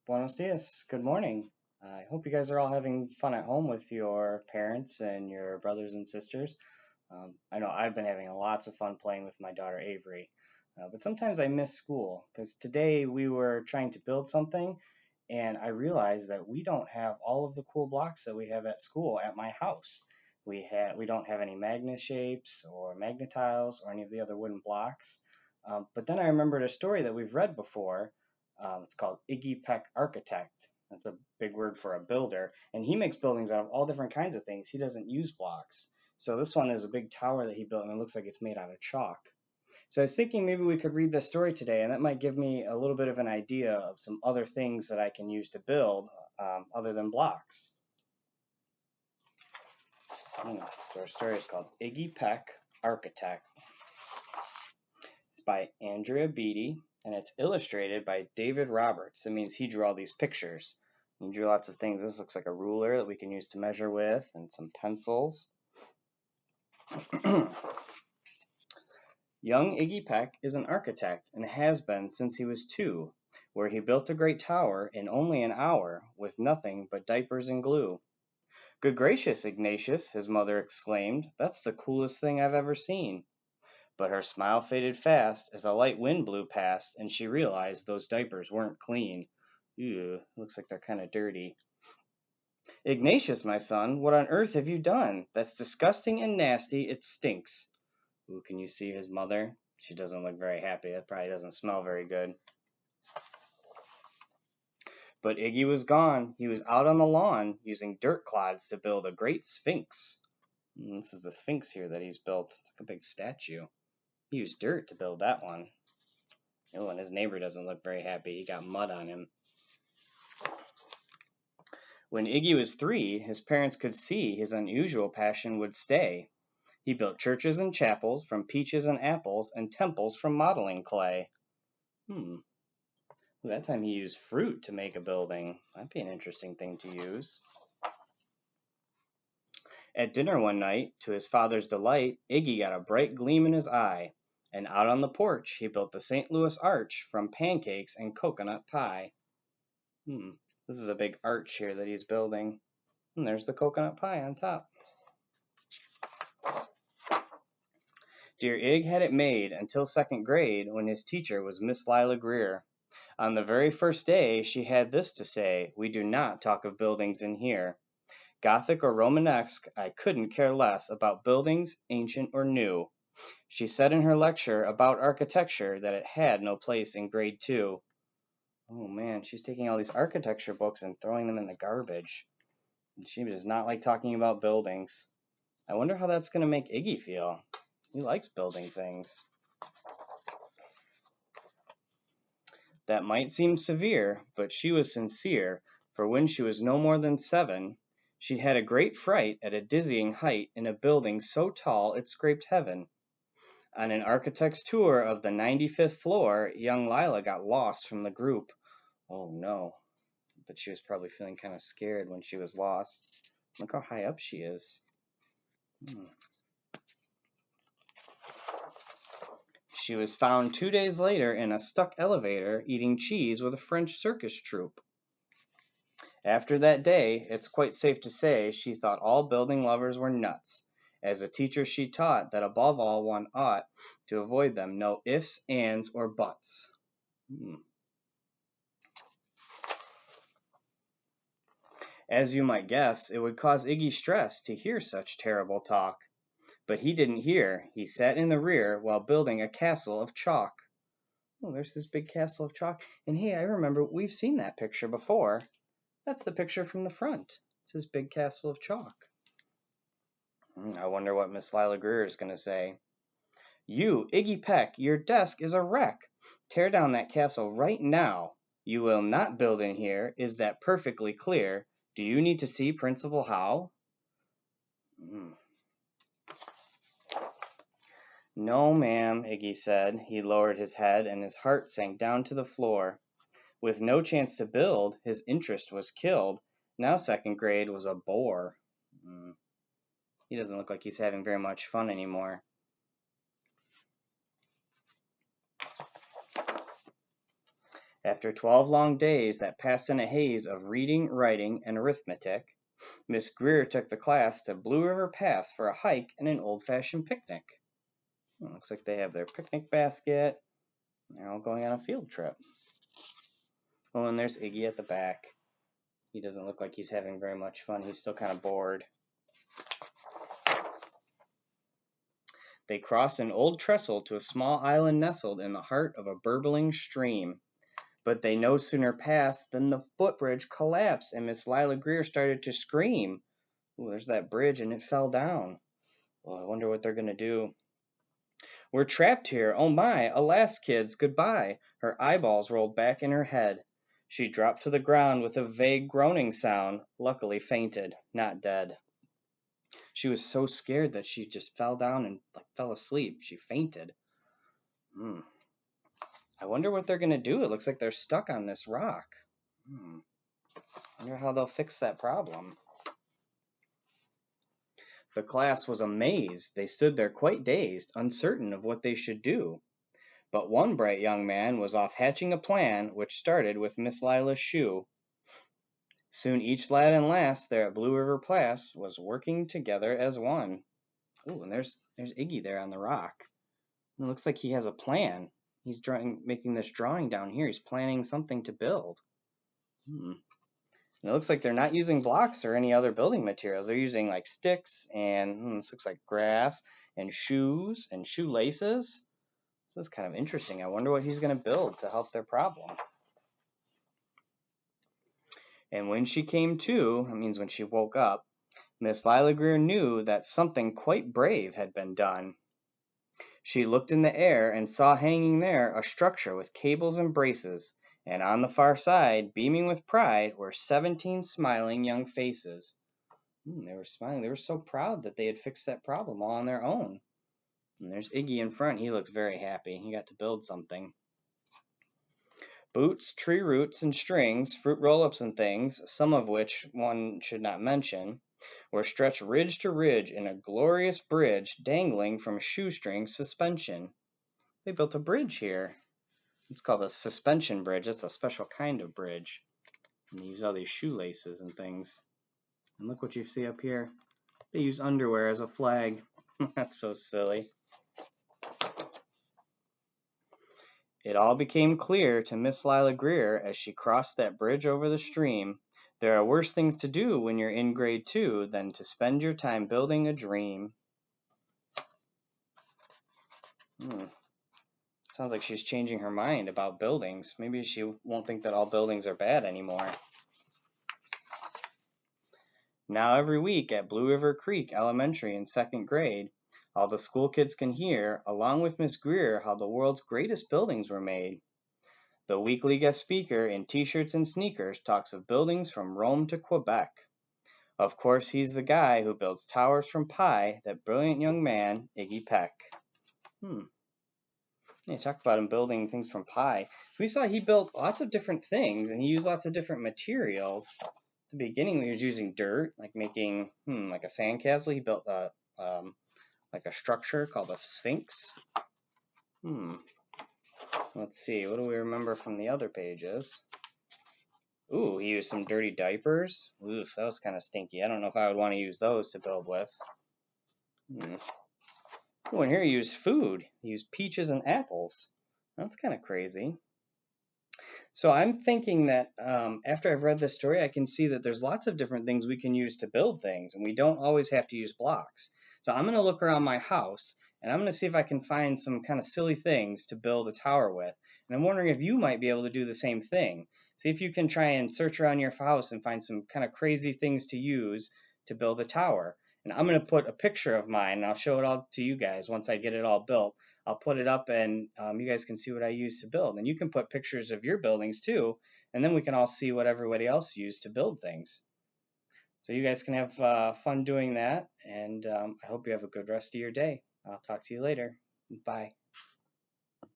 Buenos dias. Good morning. I hope you guys are all having fun at home with your parents and your brothers and sisters. I know I've been having lots of fun playing with my daughter Avery, but sometimes I miss school because today we were trying to build something and I realized that we don't have all of the cool blocks that we have at school at my house. We don't have any magnet shapes or magnetiles or any of the other wooden blocks. But then I remembered a story that we've read before. It's called Iggy Peck Architect. That's a big word for a builder, and he makes buildings out of all different kinds of things. He doesn't use blocks. So this one is a big tower that he built, and it looks like it's made out of chalk. So I was thinking maybe we could read this story today, and that might give me a little bit of an idea of some other things that I can use to build other than blocks. So our story is called Iggy Peck Architect. It's by Andrea Beatty, and it's illustrated by David Roberts. That means he drew all these pictures. He drew lots of things. This looks like a ruler that we can use to measure with, and some pencils. Young Iggy Peck is an architect and has been since he was 2, where he built a great tower in only an hour with nothing but diapers and glue. Good gracious, Ignatius, his mother exclaimed, that's the coolest thing I've ever seen. But her smile faded fast as a light wind blew past and she realized those diapers weren't clean. Ew, looks like they're kind of dirty. Ignatius, my son, what on earth have you done? That's disgusting and nasty. It stinks. Ooh, can you see his mother? She doesn't look very happy. That probably doesn't smell very good. But Iggy was gone. He was out on the lawn using dirt clods to build a great sphinx. This is the sphinx here that he's built. It's like a big statue. He used dirt to build that one. Oh, and his neighbor doesn't look very happy. He got mud on him. When Iggy was 3, his parents could see his unusual passion would stay. He built churches and chapels from peaches and apples and temples from modeling clay. That time he used fruit to make a building. That'd be an interesting thing to use. At dinner one night, to his father's delight, Iggy got a bright gleam in his eye, and out on the porch he built the St. Louis Arch from pancakes and coconut pie. This is a big arch here that he's building. And there's the coconut pie on top. Dear Ig had it made until 2nd grade when his teacher was Miss Lila Greer. On the very first day, she had this to say, we do not talk of buildings in here. Gothic or Romanesque, I couldn't care less about buildings, ancient or new. She said in her lecture about architecture that it had no place in grade 2. Oh man, she's taking all these architecture books and throwing them in the garbage. And she does not like talking about buildings. I wonder how that's going to make Iggy feel. He likes building things. That might seem severe, but she was sincere, for when she was no more than 7, she had a great fright at a dizzying height in a building so tall it scraped heaven. On an architect's tour of the 95th floor, young Lila got lost from the group. Oh no, but she was probably feeling kind of scared when she was lost. Look how high up she is. She was found 2 days later in a stuck elevator eating cheese with a French circus troupe. After that day, it's quite safe to say she thought all building lovers were nuts. As a teacher, she taught that above all one ought to avoid them, no ifs, ands, or buts. As you might guess, it would cause Iggy stress to hear such terrible talk. But he didn't hear. He sat in the rear while building a castle of chalk. Oh, there's this big castle of chalk. And hey, I remember we've seen that picture before. That's the picture from the front. It's his big castle of chalk. I wonder what Miss Lila Greer is going to say. You, Iggy Peck, your desk is a wreck. Tear down that castle right now. You will not build in here. Is that perfectly clear? Do you need to see Principal Howe? No, ma'am, Iggy said. He lowered his head and his heart sank down to the floor. With no chance to build, his interest was killed. Now 2nd grade was a bore. He doesn't look like he's having very much fun anymore. After 12 long days that passed in a haze of reading, writing, and arithmetic, Miss Greer took the class to Blue River Pass for a hike and an old-fashioned picnic. Looks like they have their picnic basket. They're all going on a field trip. Oh, and there's Iggy at the back. He doesn't look like he's having very much fun. He's still kind of bored. They crossed an old trestle to a small island nestled in the heart of a burbling stream. But they no sooner passed than the footbridge collapsed and Miss Lila Greer started to scream. Ooh, there's that bridge and it fell down. Well, I wonder what they're going to do. We're trapped here. Oh my, alas, kids, goodbye. Her eyeballs rolled back in her head. She dropped to the ground with a vague groaning sound, luckily fainted, not dead. She was so scared that she just fell down and fell asleep. She fainted. I wonder what they're going to do. It looks like they're stuck on this rock. I wonder how they'll fix that problem. The class was amazed. They stood there quite dazed, uncertain of what they should do. But one bright young man was off hatching a plan which started with Miss Lila's shoe. Soon each lad and lass there at Blue River Pass was working together as one. Oh, and there's Iggy there on the rock. It looks like he has a plan. He's making this drawing down here. He's planning something to build. It looks like they're not using blocks or any other building materials. They're using like sticks and this looks like grass and shoes and shoelaces. This is kind of interesting. I wonder what he's going to build to help their problem. And when she came to, that means when she woke up, Miss Lila Greer knew that something quite brave had been done. She looked in the air and saw hanging there a structure with cables and braces, and on the far side, beaming with pride, were 17 smiling young faces. They were smiling. They were so proud that they had fixed that problem all on their own. And there's Iggy in front. He looks very happy. He got to build something. Boots, tree roots, and strings, fruit roll-ups and things, some of which one should not mention, were stretched ridge to ridge in a glorious bridge dangling from shoestring suspension. They built a bridge here. It's called a suspension bridge. It's a special kind of bridge. And they use all these shoelaces and things. And look what you see up here. They use underwear as a flag. That's so silly. It all became clear to Miss Lila Greer as she crossed that bridge over the stream. There are worse things to do when you're in grade 2 than to spend your time building a dream. Sounds like she's changing her mind about buildings. Maybe she won't think that all buildings are bad anymore. Now every week at Blue River Creek Elementary in 2nd grade, all the school kids can hear, along with Miss Greer, how the world's greatest buildings were made. The weekly guest speaker in t-shirts and sneakers talks of buildings from Rome to Quebec. Of course, he's the guy who builds towers from pie, that brilliant young man, Iggy Peck. Yeah, talk about him building things from pie. We saw he built lots of different things, and he used lots of different materials. At the beginning, he was using dirt, like making like a sandcastle. He built like a structure called a sphinx. Let's see, what do we remember from the other pages? Ooh, he used some dirty diapers. Ooh, that was kind of stinky. I don't know if I would want to use those to build with. Oh, and here he used food. He used peaches and apples. That's kind of crazy. So I'm thinking that after I've read this story, I can see that there's lots of different things we can use to build things, and we don't always have to use blocks. So I'm going to look around my house, and I'm going to see if I can find some kind of silly things to build a tower with. And I'm wondering if you might be able to do the same thing. See if you can try and search around your house and find some kind of crazy things to use to build a tower. And I'm going to put a picture of mine, and I'll show it all to you guys once I get it all built. I'll put it up, and you guys can see what I use to build. And you can put pictures of your buildings too, and then we can all see what everybody else used to build things. So you guys can have fun doing that, and I hope you have a good rest of your day. I'll talk to you later. Bye.